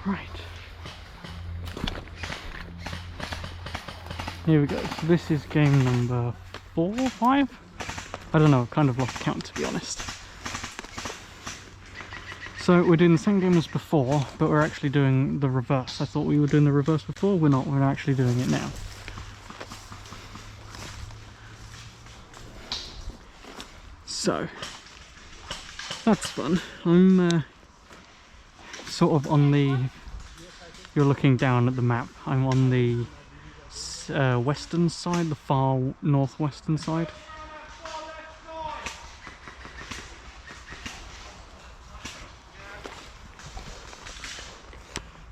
Right. Here we go. So this is game number 4 or 5? I don't know, kind of lost count to be honest. So we're doing the same game as before, but we're actually doing the reverse. I thought we were doing the reverse before, we're not, we're actually doing it now. So, that's fun. I'm sort of on the, you're looking down at the map, I'm on the western side, the far northwestern side.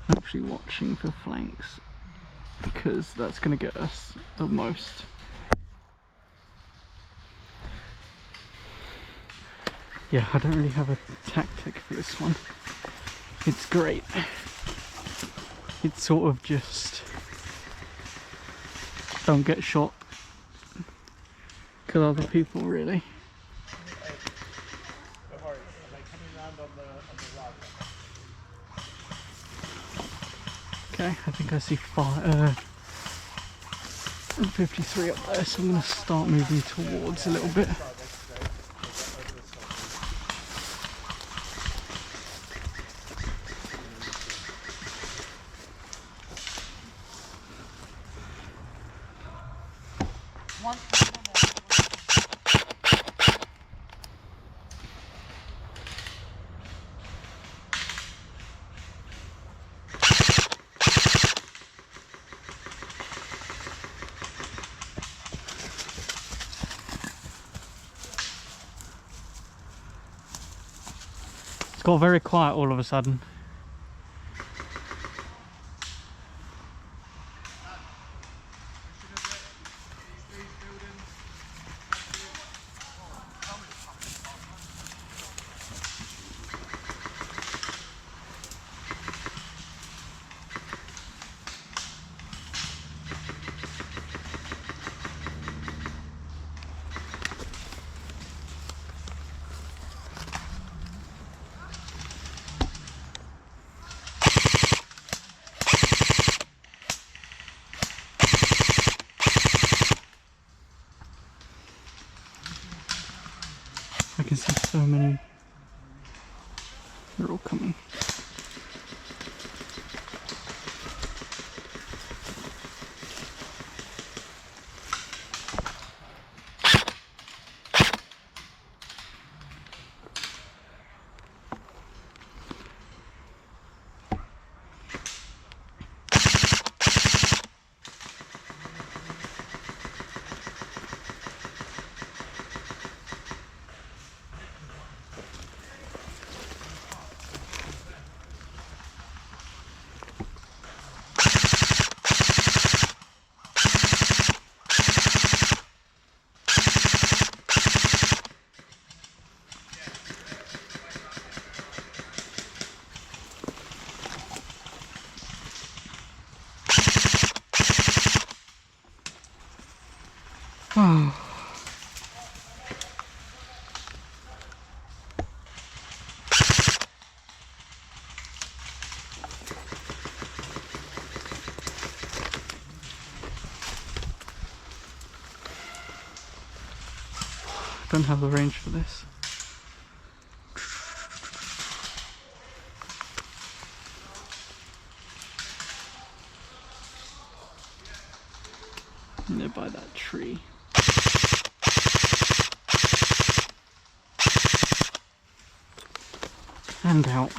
Actually watching for flanks because that's going to get us the most. Yeah, I don't really have a tactic for this one. It's great. It's sort of just don't get shot, kill other people really. Okay, I think I see 53 up there, so I'm going to start moving towards a little bit. It's got very quiet all of a sudden. I can see so many. They're all coming. Oh. I don't have the range for this. And they're by that tree. And out.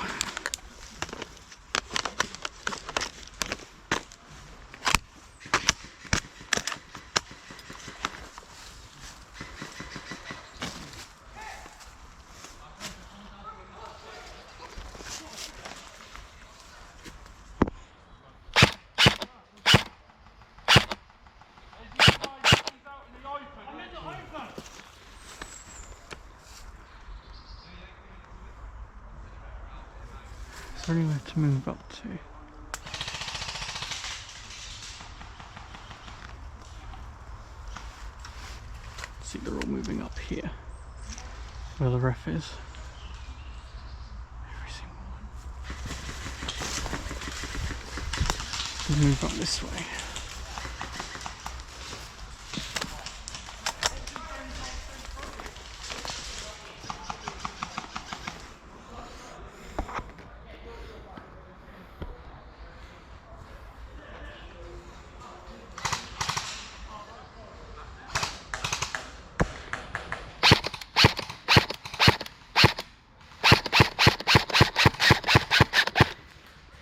Is there anywhere to move up to? See, they're all moving up here, where the ref is. Every single one. Move up this way.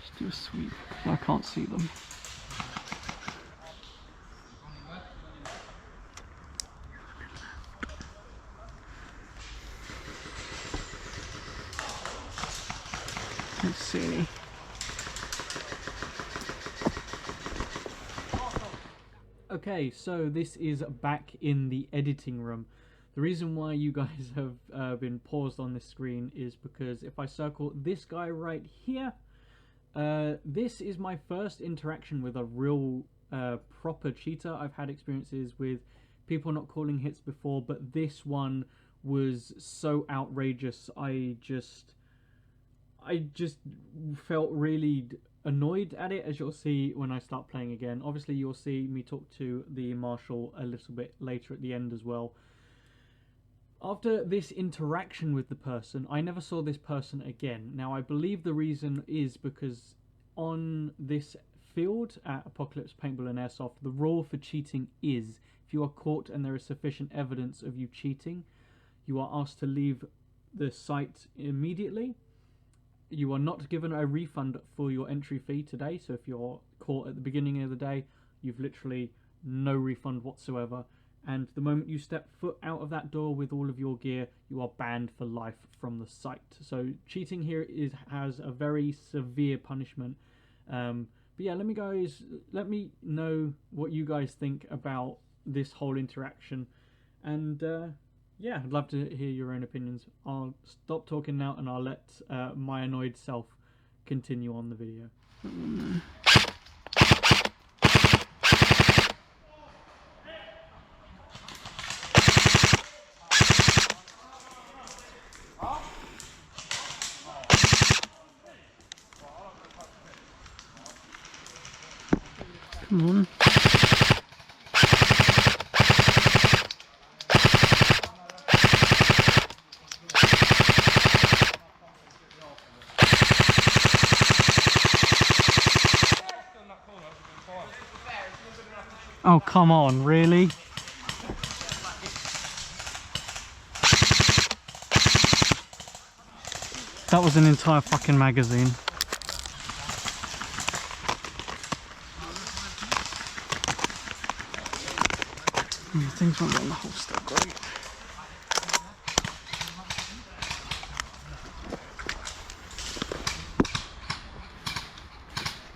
Just do a sweep. I can't see them. Let's see. Okay, so this is back in the editing room. The reason why you guys have been paused on this screen is because if I circle this guy right here, this is my first interaction with a real proper cheater. I've had experiences with people not calling hits before, but this one was so outrageous. I just felt really annoyed at it, as you'll see when I start playing again. Obviously you'll see me talk to the marshal a little bit later at the end as well. After this interaction with the person, I never saw this person again. Now I believe the reason is because on this field at Apocalypse Paintball and Airsoft, the rule for cheating is if you are caught and there is sufficient evidence of you cheating, you are asked to leave the site immediately. You are not given a refund for your entry fee today, so if you're caught at the beginning of the day, you've literally no refund whatsoever. And the moment you step foot out of that door with all of your gear, you are banned for life from the site. So cheating here has a very severe punishment. But yeah, let me know what you guys think about this whole interaction. And yeah, I'd love to hear your own opinions. I'll stop talking now and I'll let my annoyed self continue on the video. Come on. Oh, come on, really? That was an entire fucking magazine. Things won't go in the holster, great.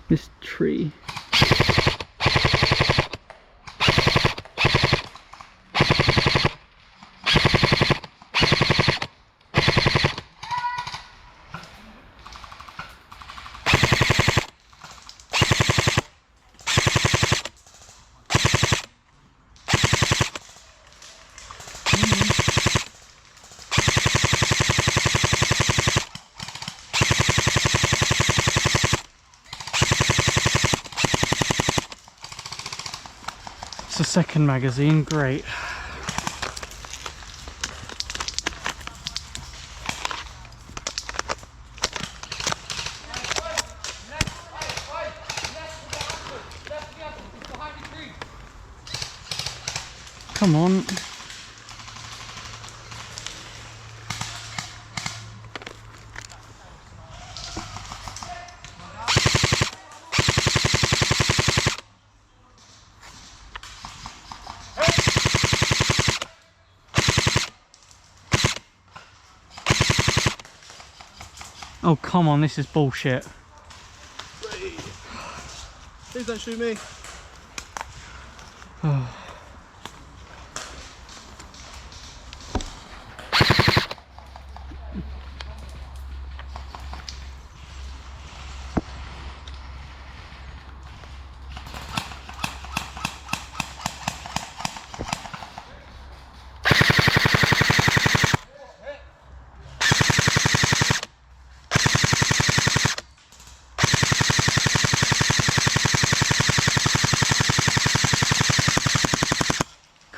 This tree. It's a second magazine, great. Come on. Oh, come on, this is bullshit. Please don't shoot me.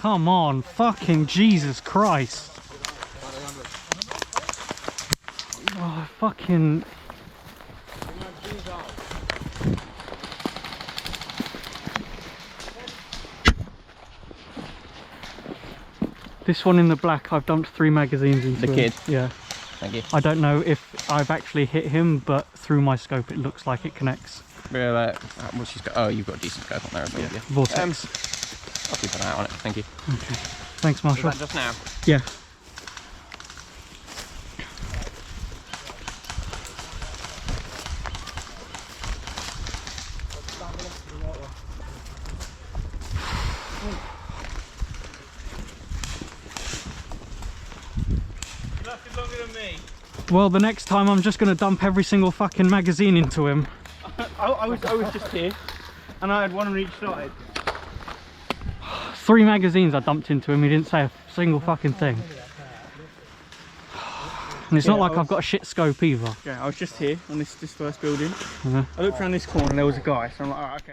come on. Fucking Jesus Christ. Oh, fucking... This one in the black, I've dumped 3 magazines into The him. kid? Yeah. Thank you. I don't know if I've actually hit him, but through my scope it looks like it connects. Well, she's got, oh, you've got a decent scope on there as well. Yeah. Vortex. I'll keep an eye on it, thank you. Okay. Thanks, Marshall. Was that just now? Yeah. You lasted longer than me. Well, the next time I'm just going to dump every single fucking magazine into him. I was just here, and I had one on each side. 3 magazines I dumped into him, he didn't say a single fucking thing. And it's not like I've got a shit scope either. Yeah, I was just here on this first building. Uh-huh. I looked around this corner and there was a guy, so I'm like, oh, okay.